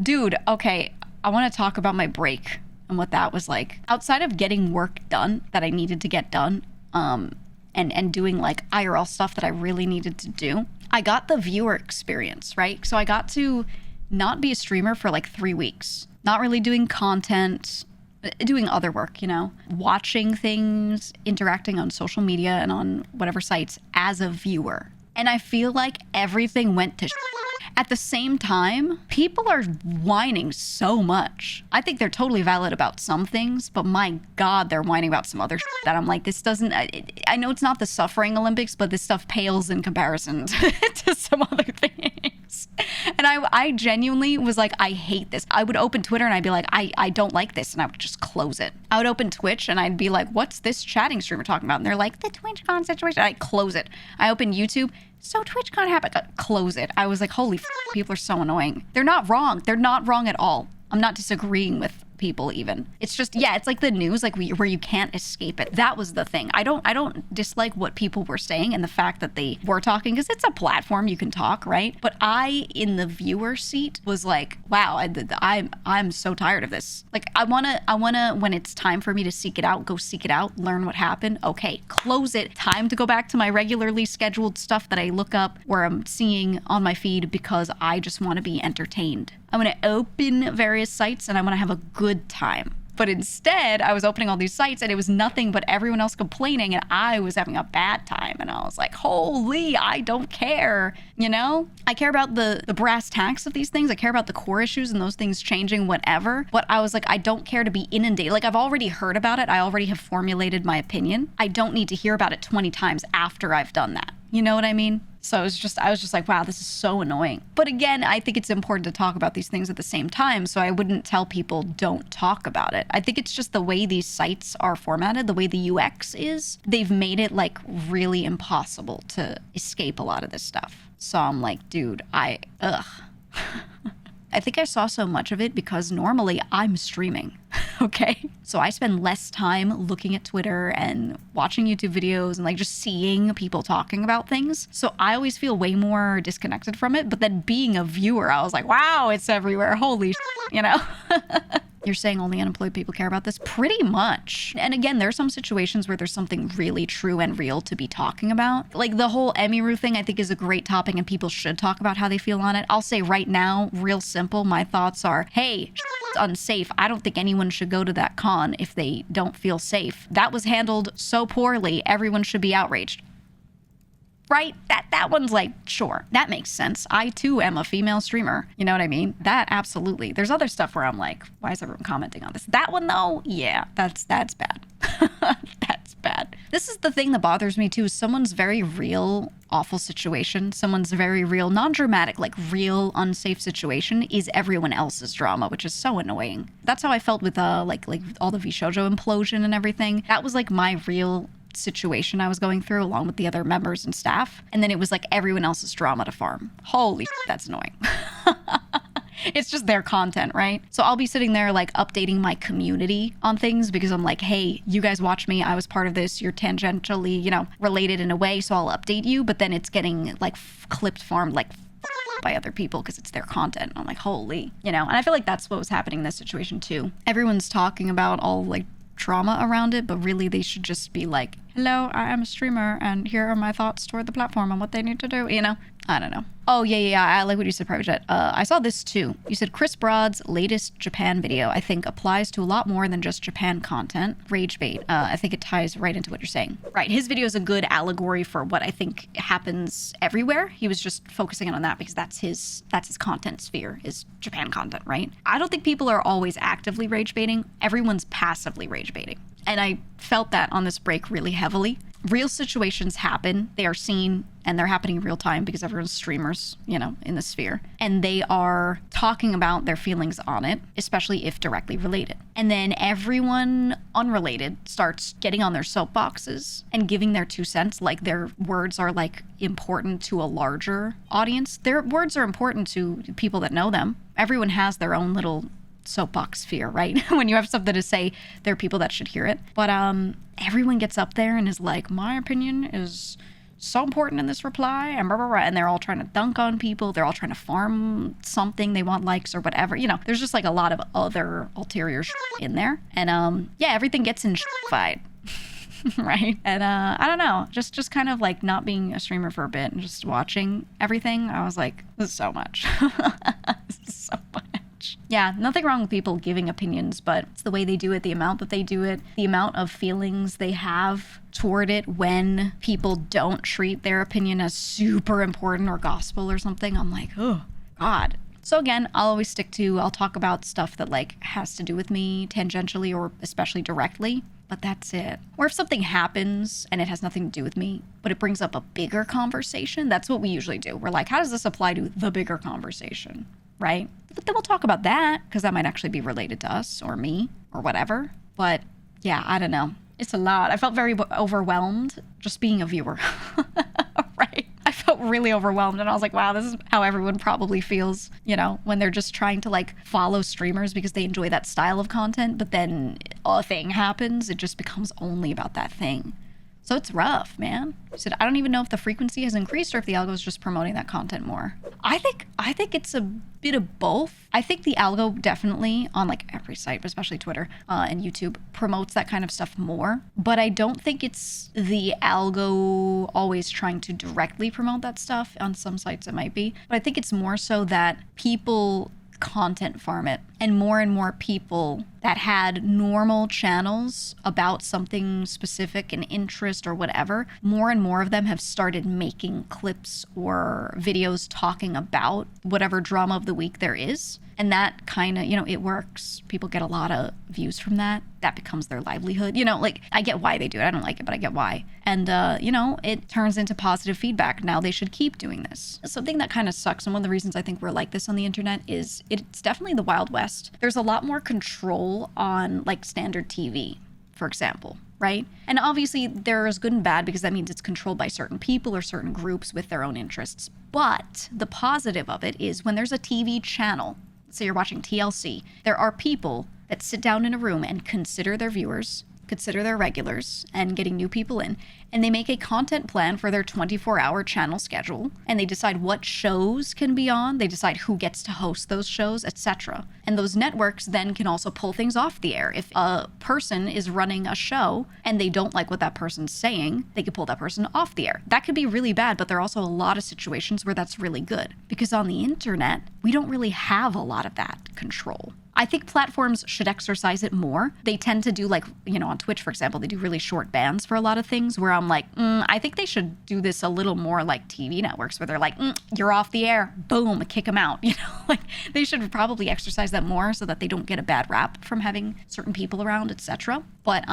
Dude, okay, I want to talk about my break and what that was like. Outside of getting work done that I needed to get done, and doing like IRL stuff that I really needed to do, I got the viewer experience, right? So I got to not be a streamer for like 3 weeks, not really doing content, doing other work, you know, watching things, interacting on social media and on whatever sites as a viewer. And I feel like everything went to at the same time, people are whining so much. I think they're totally valid about some things, but my God, they're whining about some other that I'm like, this doesn't, I know it's not the suffering Olympics, but this stuff pales in comparison to some other things. And I genuinely was like, I hate this. I would open Twitter and I'd be like, I don't like this. And I would just close it. I would open Twitch and I'd be like, what's this chatting streamer talking about? And they're like, the TwitchCon situation. I'd close it. I open YouTube. So TwitchCon happened. Close it. I was like, holy people are so annoying. They're not wrong. They're not wrong at all. I'm not disagreeing with people even. It's just, yeah, it's like the news, like where you can't escape it. That was the thing. I don't dislike what people were saying and the fact that they were talking, because it's a platform, you can talk, right? But I, in the viewer seat, was like, wow, I'm so tired of this. Like, I wanna, when it's time for me to seek it out, go seek it out, learn what happened. Okay, close it. Time to go back to my regularly scheduled stuff that I look up where I'm seeing on my feed because I just want to be entertained. I want to open various sites and I want to have a good time. But instead, I was opening all these sites and it was nothing but everyone else complaining and I was having a bad time. And I was like, holy, I don't care. You know, I care about the brass tacks of these things. I care about the core issues and those things changing whatever. But I was like, I don't care to be inundated. Like, I've already heard about it. I already have formulated my opinion. I don't need to hear about it 20 times after I've done that. You know what I mean? So I was just like, wow, this is so annoying. But again, I think it's important to talk about these things at the same time. So I wouldn't tell people don't talk about it. I think it's just the way these sites are formatted, the way the UX is, they've made it like really impossible to escape a lot of this stuff. So I'm like, dude, ugh. I think I saw so much of it because normally I'm streaming, okay? So I spend less time looking at Twitter and watching YouTube videos and like just seeing people talking about things. So I always feel way more disconnected from it. But then being a viewer, I was like, wow, it's everywhere. Holy shit, you know? You're saying only unemployed people care about this? Pretty much. And again, there's some situations where there's something really true and real to be talking about. Like the whole Emiru thing, I think is a great topic and people should talk about how they feel on it. I'll say right now, real simple, my thoughts are, hey, it's unsafe. I don't think anyone should go to that con if they don't feel safe. That was handled so poorly, everyone should be outraged. Right? That one's like, sure, that makes sense. I too am a female streamer. You know what I mean? That absolutely. There's other stuff where I'm like, why is everyone commenting on this? That one though, yeah, that's bad. That's bad. This is the thing that bothers me too, is someone's very real, awful situation, someone's very real, non-dramatic, like real unsafe situation is everyone else's drama, which is so annoying. That's how I felt with like all the VShojo implosion and everything. That was like my real situation I was going through along with the other members and staff. And then it was like everyone else's drama to farm. Holy that's annoying. It's just their content, right? So I'll be sitting there like updating my community on things because I'm like, hey, you guys watch me. I was part of this. You're tangentially, you know, related in a way. So I'll update you. But then it's getting like clipped farmed like by other people because it's their content. I'm like, holy, you know, and I feel like that's what was happening in this situation too. Everyone's talking about all like trauma around it, but really they should just be like, hello, I am a streamer and here are my thoughts toward the platform and what they need to do, you know? I don't know. Oh, yeah, I like what you said, Private Jet. I saw this too. You said Chris Broad's latest Japan video, I think, applies to a lot more than just Japan content. Rage bait. I think it ties right into what you're saying. Right, his video is a good allegory for what I think happens everywhere. He was just focusing on that because that's his content sphere, is Japan content, right? I don't think people are always actively rage baiting. Everyone's passively rage baiting. And I felt that on this break really heavily. Real situations happen, they are seen, and they're happening in real time because everyone's streamers, you know, in the sphere. And they are talking about their feelings on it, especially if directly related. And then everyone unrelated starts getting on their soapboxes and giving their 2 cents, like their words are like important to a larger audience. Their words are important to people that know them. Everyone has their own little soapbox sphere, right? When you have something to say, there are people that should hear it. But everyone gets up there and is like, my opinion is so important in this reply, and blah, blah, blah. And they're all trying to dunk on people. They're all trying to farm something. They want likes or whatever. You know, there's just like a lot of other ulterior in there. And yeah, everything gets in fight. Right? And I don't know, just kind of like not being a streamer for a bit and just watching everything, I was like, this is so much. This is so much. Yeah, nothing wrong with people giving opinions, but it's the way they do it, the amount that they do it, the amount of feelings they have toward it when people don't treat their opinion as super important or gospel or something. I'm like, oh God. So again, I'll talk about stuff that like has to do with me tangentially or especially directly, but that's it. Or if something happens and it has nothing to do with me, but it brings up a bigger conversation, that's what we usually do. We're like, how does this apply to the bigger conversation, right? But then we'll talk about that because that might actually be related to us or me or whatever. But yeah, I don't know. It's a lot. I felt very overwhelmed just being a viewer, right? I felt really overwhelmed and I was like, wow, this is how everyone probably feels, you know, when they're just trying to like follow streamers because they enjoy that style of content, but then a thing happens, it just becomes only about that thing. So it's rough, man. I said, I don't even know if the frequency has increased or if the algo is just promoting that content more. I think it's a bit of both. I think the algo definitely on like every site, but especially Twitter and YouTube, promotes that kind of stuff more. But I don't think it's the algo always trying to directly promote that stuff. On some sites it might be. But I think it's more so that people content farm it, and more people that had normal channels about something specific, an interest or whatever, more and more of them have started making clips or videos talking about whatever drama of the week there is. And that kind of, you know, it works. People get a lot of views from that. That becomes their livelihood. You know, like, I get why they do it. I don't like it, but I get why. And, you know, it turns into positive feedback. Now they should keep doing this. Something that kind of sucks, and one of the reasons I think we're like this on the internet is it's definitely the Wild West. There's a lot more control on, like, standard TV, for example. Right? And obviously there is good and bad because that means it's controlled by certain people or certain groups with their own interests. But the positive of it is when there's a TV channel, so you're watching TLC, there are people that sit down in a room and consider their viewers, consider their regulars, and getting new people in. And they make a content plan for their 24-hour channel schedule, and they decide what shows can be on, they decide who gets to host those shows, etc. And those networks then can also pull things off the air. If a person is running a show and they don't like what that person's saying, they can pull that person off the air. That could be really bad, but there are also a lot of situations where that's really good. Because on the internet, we don't really have a lot of that control. I think platforms should exercise it more. They tend to do, like, you know, on Twitch, for example, they do really short bans for a lot of things where I'm like, I think they should do this a little more like TV networks where they're like, you're off the air, boom, kick them out. You know, like, they should probably exercise that more so that they don't get a bad rap from having certain people around, etc. But,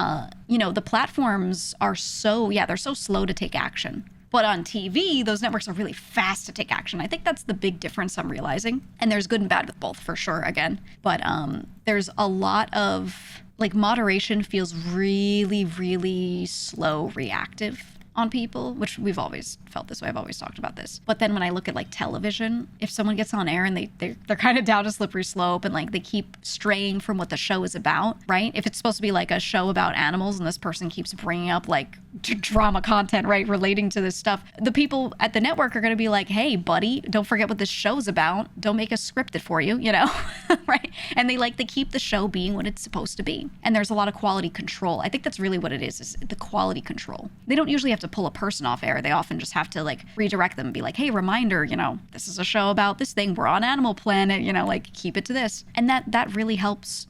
you know, the platforms are they're so slow to take action. But on TV, those networks are really fast to take action. I think that's the big difference I'm realizing. And there's good and bad with both, for sure, again. But there's a lot of, like, moderation feels really, really slow reactive on people, which we've always felt this way. I've always talked about this. But then when I look at, like, television, if someone gets on air and they're kind of down a slippery slope and, like, they keep straying from what the show is about, right? If it's supposed to be like a show about animals and this person keeps bringing up, like, drama content, right, relating to this stuff, the people at the network are going to be like, hey, buddy, don't forget what this show's about. Don't make us script it for you, you know, right? And they keep the show being what it's supposed to be. And there's a lot of quality control. I think that's really what it is the quality control. They don't usually have to pull a person off air. They often just have to, like, redirect them and be like, hey, reminder, you know, this is a show about this thing. We're on Animal Planet, you know, like, keep it to this. And that really helps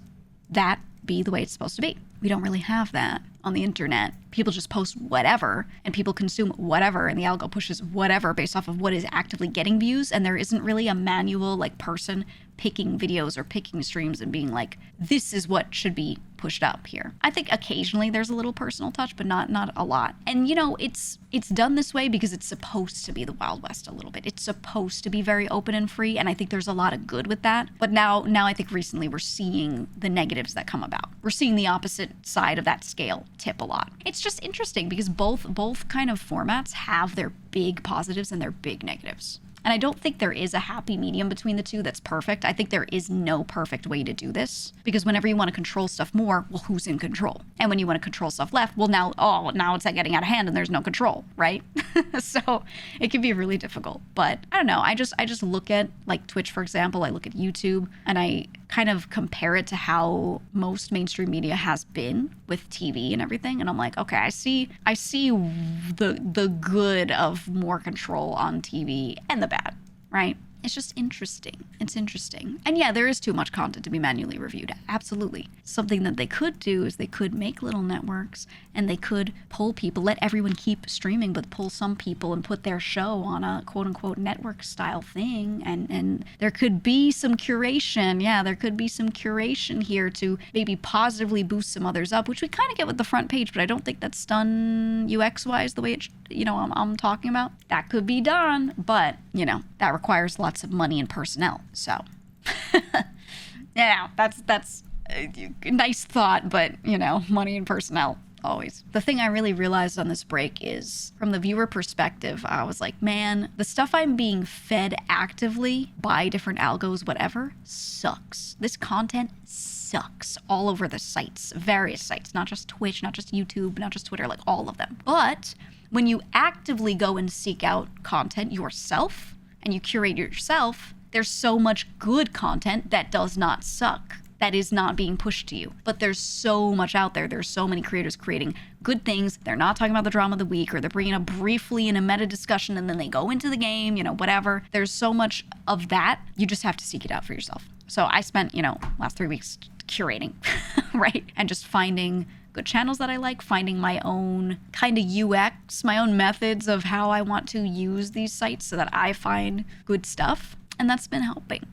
that be the way it's supposed to be. We don't really have that on the internet. People just post whatever and people consume whatever and the algo pushes whatever based off of what is actively getting views. And there isn't really a manual, like, person picking videos or picking streams and being like, this is what should be pushed up here. I think occasionally there's a little personal touch, but not a lot. And, you know, it's done this way because it's supposed to be the Wild West a little bit. It's supposed to be very open and free, and I think there's a lot of good with that. But now I think recently we're seeing the negatives that come about. We're seeing the opposite side of that scale tip a lot. It's just interesting because both kind of formats have their big positives and their big negatives. And I don't think there is a happy medium between the two that's perfect. I think there is no perfect way to do this, because whenever you want to control stuff more, well, who's in control? And when you want to control stuff left, well, now it's like getting out of hand and there's no control, right? So it can be really difficult. But I don't know. I just look at like Twitch, for example. I look at YouTube and I kind of compare it to how most mainstream media has been with TV and everything. And I'm like, okay, I see the good of more control on TV and the bad, right? It's just interesting. It's interesting. And yeah, there is too much content to be manually reviewed. Absolutely. Something that they could do is they could make little networks and they could pull people, let everyone keep streaming, but pull some people and put their show on a quote unquote network style thing. And there could be some curation. Yeah, there could be some curation here to maybe positively boost some others up, which we kind of get with the front page, but I don't think that's done UX wise the way it, I'm talking about. That could be done, but that requires lots of money and personnel. So yeah, that's a nice thought, but money and personnel always. The thing I really realized on this break is, from the viewer perspective, I was like, man, the stuff I'm being fed actively by different algos, whatever, sucks. This content sucks all over the sites, various sites, not just Twitch, not just YouTube, not just Twitter, like all of them. But when you actively go and seek out content yourself and you curate yourself, there's so much good content that does not suck, that is not being pushed to you. But there's so much out there. There's so many creators creating good things. They're not talking about the drama of the week, or they're bringing up briefly in a meta discussion and then they go into the game, whatever. There's so much of that. You just have to seek it out for yourself. So I spent, last 3 weeks curating, right? And just finding good channels that I like, finding my own kind of UX, my own methods of how I want to use these sites so that I find good stuff. And that's been helping.